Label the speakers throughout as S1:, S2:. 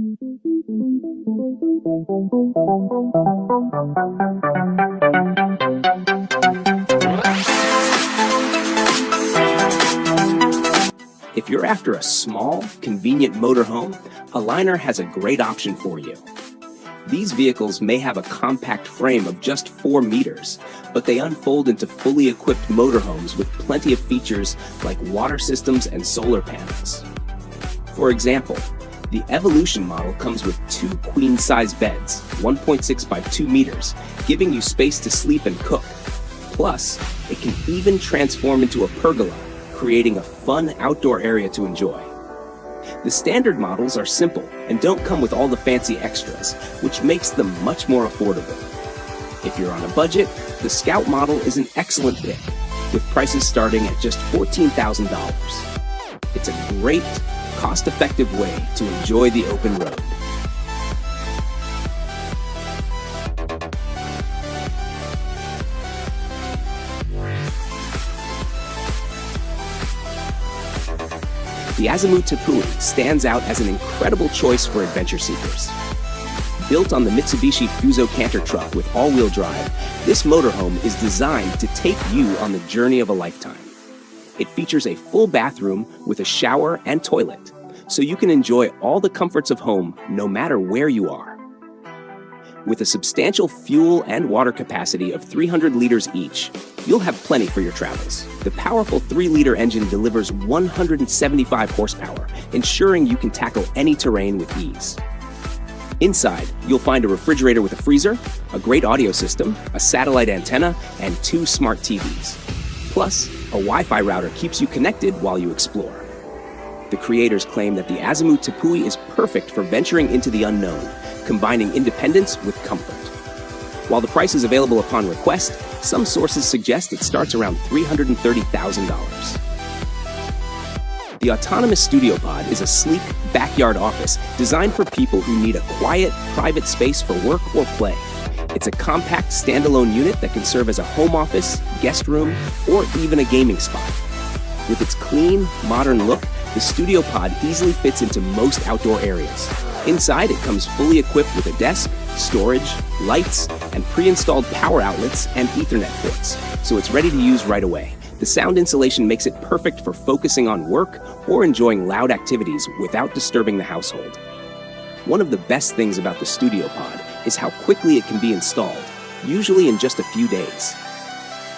S1: If you're after a small, convenient motorhome, Aligner has a great option for you. These vehicles may have a compact frame of just 4 meters, but they unfold into fully equipped motorhomes with plenty of features like water systems and solar panels. For example, the Evolution model comes with 2 queen-size beds, 1.6 by 2 meters, giving you space to sleep and cook. Plus, it can even transform into a pergola, creating a fun outdoor area to enjoy. The standard models are simple and don't come with all the fancy extras, which makes them much more affordable. If you're on a budget, the Scout model is an excellent pick, with prices starting at just $14,000. It's a great, cost-effective way to enjoy the open road. The Azimuth Tepui stands out as an incredible choice for adventure seekers. Built on the Mitsubishi Fuso Canter truck with all-wheel drive, this motorhome is designed to take you on the journey of a lifetime. It features a full bathroom with a shower and toilet, so you can enjoy all the comforts of home no matter where you are. With a substantial fuel and water capacity of 300 liters each, you'll have plenty for your travels. The powerful 3-liter engine delivers 175 horsepower, ensuring you can tackle any terrain with ease. Inside, you'll find a refrigerator with a freezer, a great audio system, a satellite antenna, and 2 smart TVs. Plus, a Wi-Fi router keeps you connected while you explore. The creators claim that the Azimuth Tepui is perfect for venturing into the unknown, combining independence with comfort. While the price is available upon request, some sources suggest it starts around $330,000. The Autonomous Studio Pod is a sleek backyard office designed for people who need a quiet, private space for work or play. It's a compact, standalone unit that can serve as a home office, guest room, or even a gaming spot. With its clean, modern look, the Studio Pod easily fits into most outdoor areas. Inside, it comes fully equipped with a desk, storage, lights, and pre-installed power outlets and Ethernet ports, so it's ready to use right away. The sound insulation makes it perfect for focusing on work or enjoying loud activities without disturbing the household. One of the best things about the Studio Pod is how quickly it can be installed, usually in just a few days.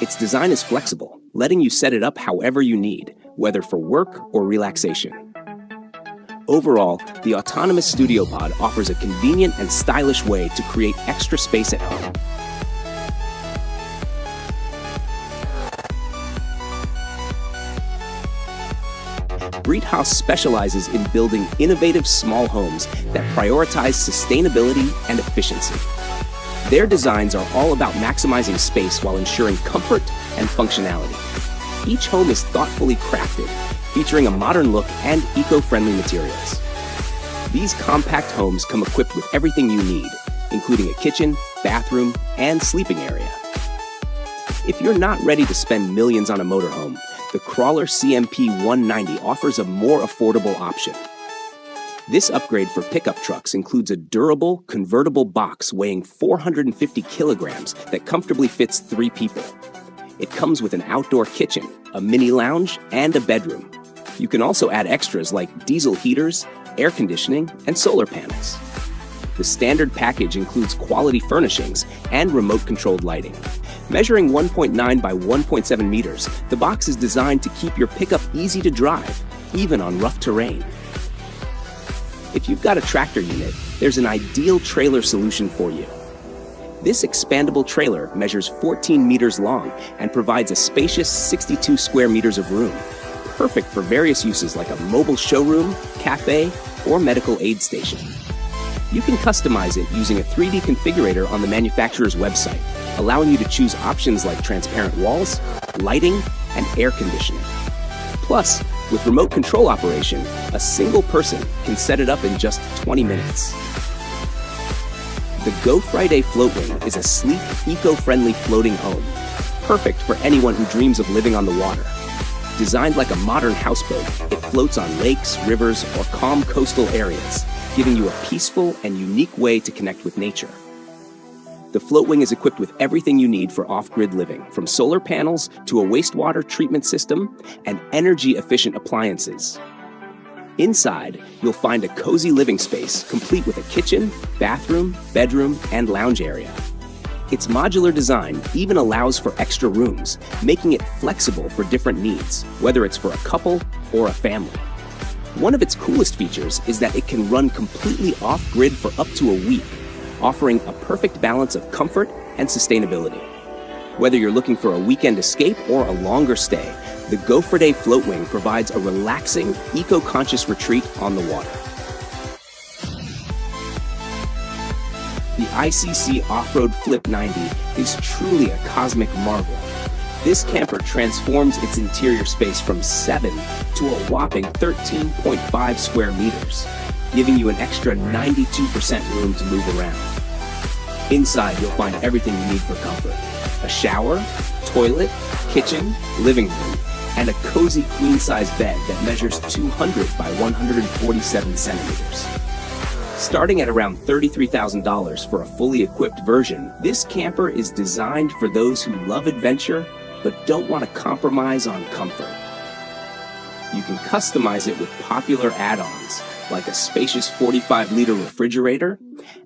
S1: Its design is flexible, letting you set it up however you need, whether for work or relaxation. Overall, the Autonomous Studio Pod offers a convenient and stylish way to create extra space at home. Breedhouse specializes in building innovative small homes that prioritize sustainability and efficiency. Their designs are all about maximizing space while ensuring comfort and functionality. Each home is thoughtfully crafted, featuring a modern look and eco-friendly materials. These compact homes come equipped with everything you need, including a kitchen, bathroom, and sleeping area. If you're not ready to spend millions on a motorhome, the Crawler CMP 190 offers a more affordable option. This upgrade for pickup trucks includes a durable, convertible box weighing 450 kilograms that comfortably fits 3 people. It comes with an outdoor kitchen, a mini lounge, and a bedroom. You can also add extras like diesel heaters, air conditioning, and solar panels. The standard package includes quality furnishings and remote-controlled lighting. Measuring 1.9 by 1.7 meters, the box is designed to keep your pickup easy to drive, even on rough terrain. If you've got a tractor unit, there's an ideal trailer solution for you. This expandable trailer measures 14 meters long and provides a spacious 62 square meters of room, perfect for various uses like a mobile showroom, cafe, or medical aid station. You can customize it using a 3D configurator on the manufacturer's website, allowing you to choose options like transparent walls, lighting, and air conditioning. Plus, with remote control operation, a single person can set it up in just 20 minutes. The Go Friday Float Wing is a sleek, eco-friendly floating home, perfect for anyone who dreams of living on the water. Designed like a modern houseboat, it floats on lakes, rivers, or calm coastal areas, giving you a peaceful and unique way to connect with nature. The Floatwing is equipped with everything you need for off-grid living, from solar panels to a wastewater treatment system and energy-efficient appliances. Inside, you'll find a cozy living space complete with a kitchen, bathroom, bedroom, and lounge area. Its modular design even allows for extra rooms, making it flexible for different needs, whether it's for a couple or a family. One of its coolest features is that it can run completely off-grid for up to a week, offering a perfect balance of comfort and sustainability. Whether you're looking for a weekend escape or a longer stay, the Go for Day Floatwing provides a relaxing, eco-conscious retreat on the water. The ICC Off-Road Flip 90 is truly a cosmic marvel. This camper transforms its interior space from 7 to a whopping 13.5 square meters, giving you an extra 92% room to move around. Inside, you'll find everything you need for comfort: a shower, toilet, kitchen, living room, and a cozy queen-size bed that measures 200 by 147 centimeters. Starting at around $33,000 for a fully equipped version, this camper is designed for those who love adventure but don't want to compromise on comfort. You can customize it with popular add-ons like a spacious 45-liter refrigerator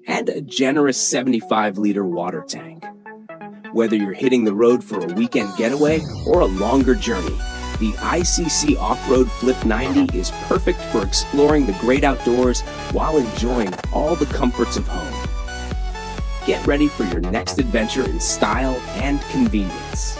S1: and a generous 75-liter water tank. Whether you're hitting the road for a weekend getaway or a longer journey, the ICC Off-Road Flip 90 is perfect for exploring the great outdoors while enjoying all the comforts of home. Get ready for your next adventure in style and convenience.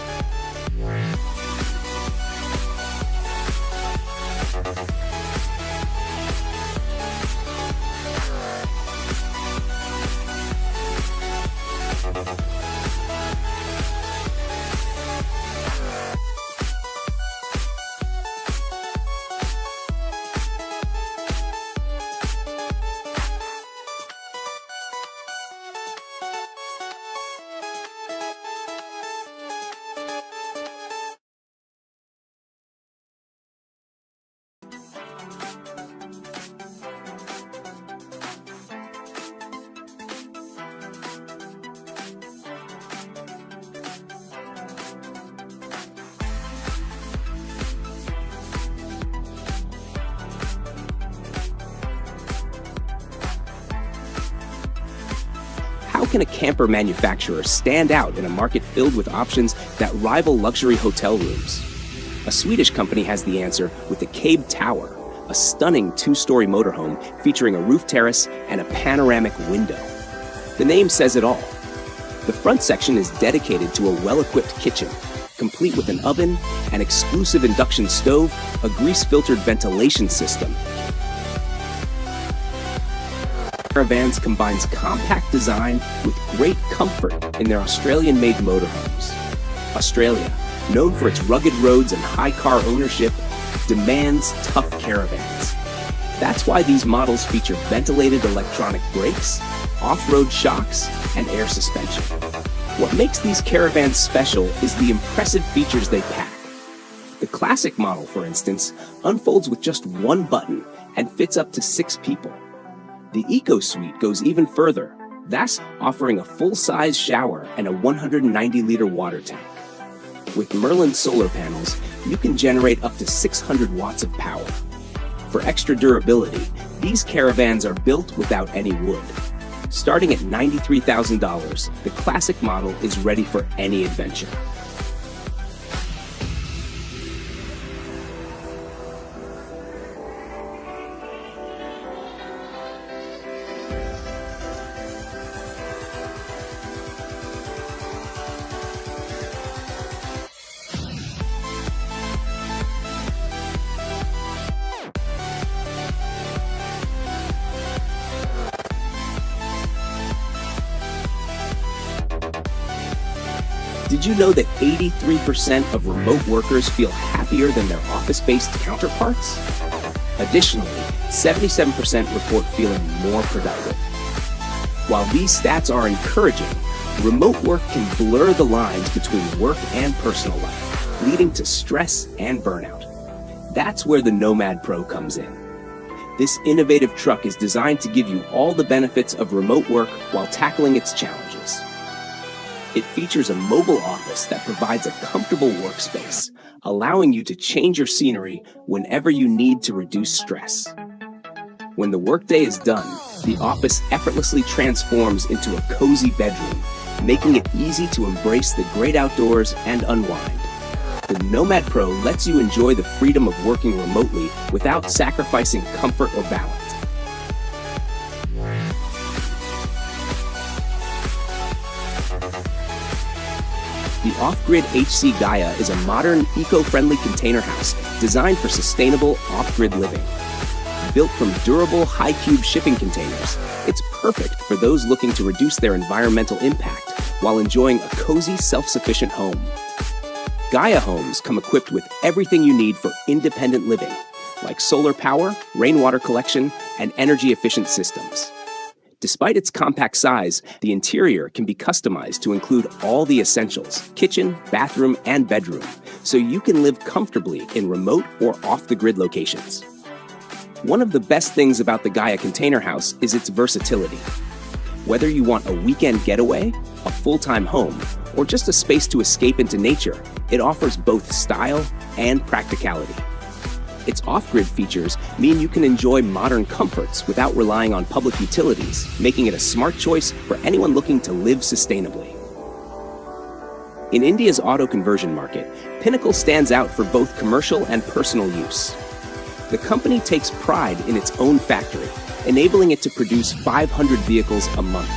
S1: How can a camper manufacturer stand out in a market filled with options that rival luxury hotel rooms? A Swedish company has the answer with the Cabe Tower, a stunning 2-story motorhome featuring a roof terrace and a panoramic window. The name says it all. The front section is dedicated to a well-equipped kitchen, complete with an oven, an exclusive induction stove, a grease-filtered ventilation system. Caravans combines compact design with great comfort in their Australian-made motorhomes. Australia, known for its rugged roads and high car ownership, demands tough caravans. That's why these models feature ventilated electronic brakes, off-road shocks, and air suspension. What makes these caravans special is the impressive features they pack. The classic model, for instance, unfolds with just one button and fits up to 6 people. The Eco Suite goes even further, thus offering a full-size shower and a 190-liter water tank. With Merlin solar panels, you can generate up to 600 watts of power. For extra durability, these caravans are built without any wood. Starting at $93,000, the classic model is ready for any adventure. Did you know that 83% of remote workers feel happier than their office-based counterparts? Additionally, 77% report feeling more productive. While these stats are encouraging, remote work can blur the lines between work and personal life. leading to stress and burnout. That's where the Nomad Pro comes in. This innovative truck is designed to give you all the benefits of remote work while tackling its challenges. It features a mobile office that provides a comfortable workspace, allowing you to change your scenery whenever you need to reduce stress. When the workday is done, the office effortlessly transforms into a cozy bedroom, making it easy to embrace the great outdoors and unwind. The Nomad Pro lets you enjoy the freedom of working remotely without sacrificing comfort or balance. The off-grid HC Gaia is a modern, eco-friendly container house designed for sustainable off-grid living. Built from durable, high-cube shipping containers, it's perfect for those looking to reduce their environmental impact while enjoying a cozy, self-sufficient home. Gaia homes come equipped with everything you need for independent living, like solar power, rainwater collection, and energy-efficient systems. Despite its compact size, the interior can be customized to include all the essentials: kitchen, bathroom, and bedroom, so you can live comfortably in remote or off-the-grid locations. One of the best things about the Gaia Container House is its versatility. Whether you want a weekend getaway, a full-time home, or just a space to escape into nature, it offers both style and practicality. Its off-grid features mean you can enjoy modern comforts without relying on public utilities, making it a smart choice for anyone looking to live sustainably. In India's auto conversion market, Pinnacle stands out for both commercial and personal use. The company takes pride in its own factory, enabling it to produce 500 vehicles a month.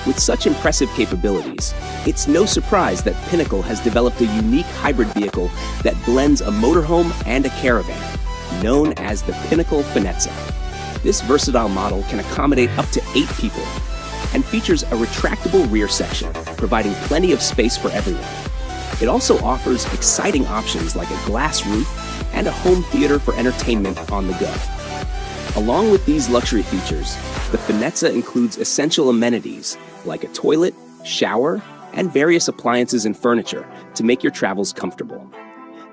S1: With such impressive capabilities, it's no surprise that Pinnacle has developed a unique hybrid vehicle that blends a motorhome and a caravan, known as the Pinnacle Finezza. This versatile model can accommodate up to 8 people and features a retractable rear section, providing plenty of space for everyone. It also offers exciting options like a glass roof and a home theater for entertainment on the go. Along with these luxury features, the Finezza includes essential amenities like a toilet, shower, and various appliances and furniture to make your travels comfortable.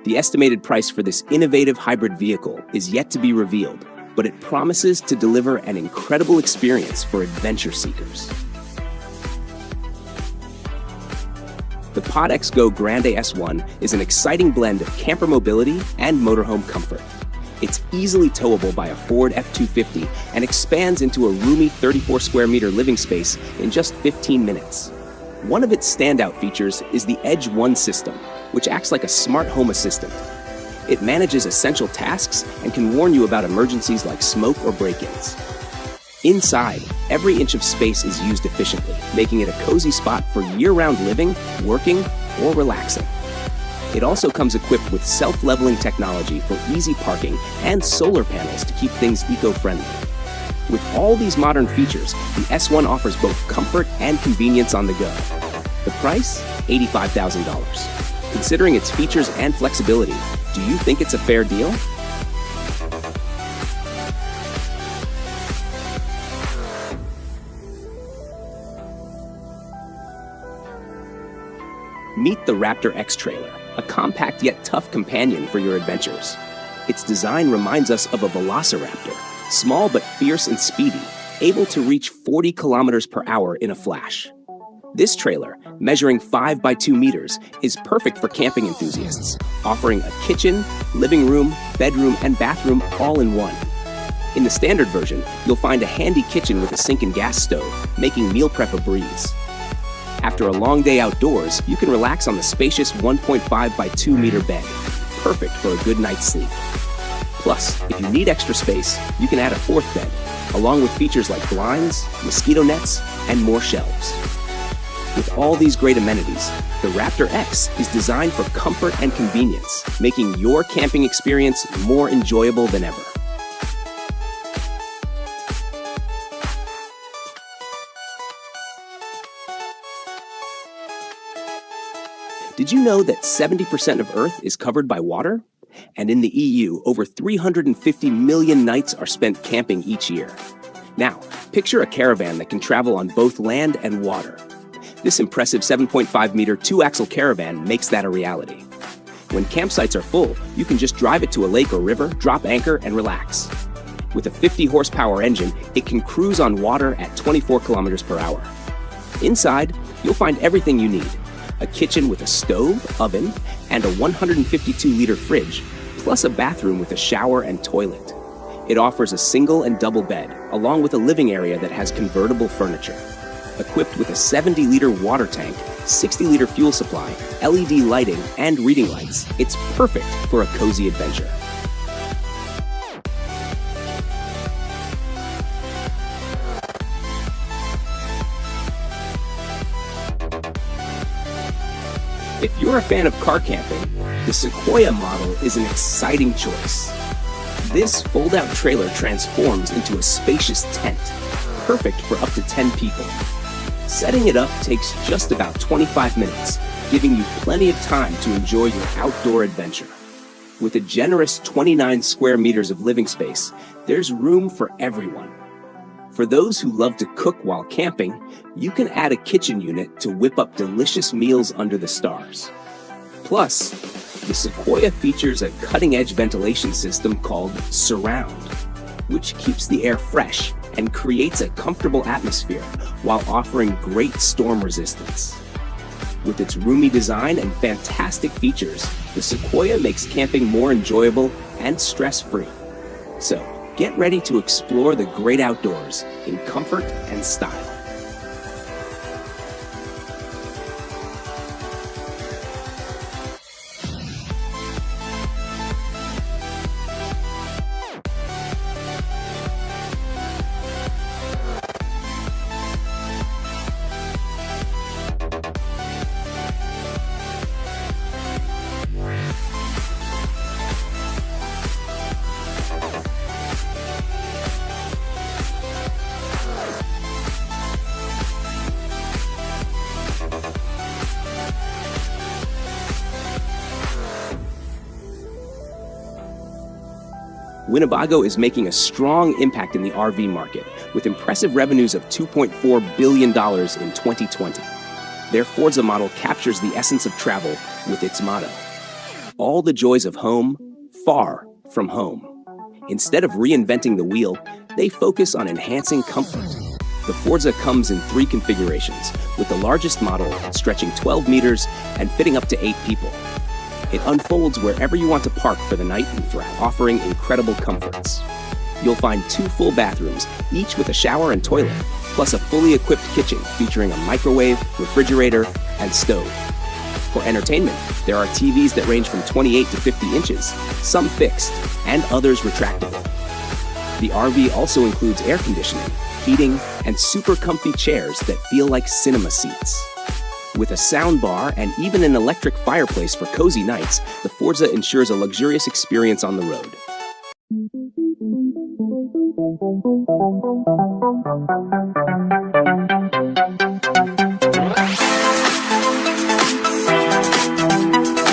S1: The estimated price for this innovative hybrid vehicle is yet to be revealed, but it promises to deliver an incredible experience for adventure seekers. The Pod X Go Grande S1 is an exciting blend of camper mobility and motorhome comfort. It's easily towable by a Ford F-250 and expands into a roomy 34 square meter living space in just 15 minutes. One of its standout features is the Edge One system, which acts like a smart home assistant. It manages essential tasks and can warn you about emergencies like smoke or break-ins. Inside, every inch of space is used efficiently, making it a cozy spot for year-round living, working, or relaxing. It also comes equipped with self-leveling technology for easy parking and solar panels to keep things eco-friendly. With all these modern features, the S1 offers both comfort and convenience on the go. The price? $85,000. Considering its features and flexibility, do you think it's a fair deal? Meet the Raptor X trailer, a compact yet tough companion for your adventures. Its design reminds us of a velociraptor, small but fierce and speedy, able to reach 40 kilometers per hour in a flash. This trailer, measuring 5 by 2 meters, is perfect for camping enthusiasts, offering a kitchen, living room, bedroom, and bathroom all in one. In the standard version, you'll find a handy kitchen with a sink and gas stove, making meal prep a breeze. After a long day outdoors, you can relax on the spacious 1.5 by 2 meter bed, perfect for a good night's sleep. Plus, if you need extra space, you can add a 4th bed, along with features like blinds, mosquito nets, and more shelves. With all these great amenities, the Raptor X is designed for comfort and convenience, making your camping experience more enjoyable than ever. Did you know that 70% of Earth is covered by water? And in the EU, over 350 million nights are spent camping each year. Now, picture a caravan that can travel on both land and water. This impressive 7.5-meter 2-axle caravan makes that a reality. When campsites are full, you can just drive it to a lake or river, drop anchor, and relax. With a 50-horsepower engine, it can cruise on water at 24 kilometers per hour. Inside, you'll find everything you need: a kitchen with a stove, oven, and a 152-liter fridge, plus a bathroom with a shower and toilet. It offers a single and double bed, along with a living area that has convertible furniture. Equipped with a 70-liter water tank, 60-liter fuel supply, LED lighting, and reading lights, it's perfect for a cozy adventure. If you're a fan of car camping, the Sequoia model is an exciting choice. This fold-out trailer transforms into a spacious tent, perfect for up to 10 people. Setting it up takes just about 25 minutes, giving you plenty of time to enjoy your outdoor adventure. With a generous 29 square meters of living space, there's room for everyone. For those who love to cook while camping, you can add a kitchen unit to whip up delicious meals under the stars. Plus, the Sequoia features a cutting-edge ventilation system called Surround, which keeps the air fresh and creates a comfortable atmosphere while offering great storm resistance. With its roomy design and fantastic features, the Sequoia makes camping more enjoyable and stress-free. So, get ready to explore the great outdoors in comfort and style. Winnebago is making a strong impact in the RV market, with impressive revenues of $2.4 billion in 2020. Their Forza model captures the essence of travel with its motto: all the joys of home, far from home. Instead of reinventing the wheel, they focus on enhancing comfort. The Forza comes in 3 configurations, with the largest model stretching 12 meters and fitting up to 8 people. It unfolds wherever you want to park for the night and offering incredible comforts. You'll find 2 full bathrooms, each with a shower and toilet, plus a fully equipped kitchen featuring a microwave, refrigerator, and stove. For entertainment, there are TVs that range from 28 to 50 inches, some fixed, and others retractable. The RV also includes air conditioning, heating, and super comfy chairs that feel like cinema seats. With a sound bar and even an electric fireplace for cozy nights, the Forza ensures a luxurious experience on the road.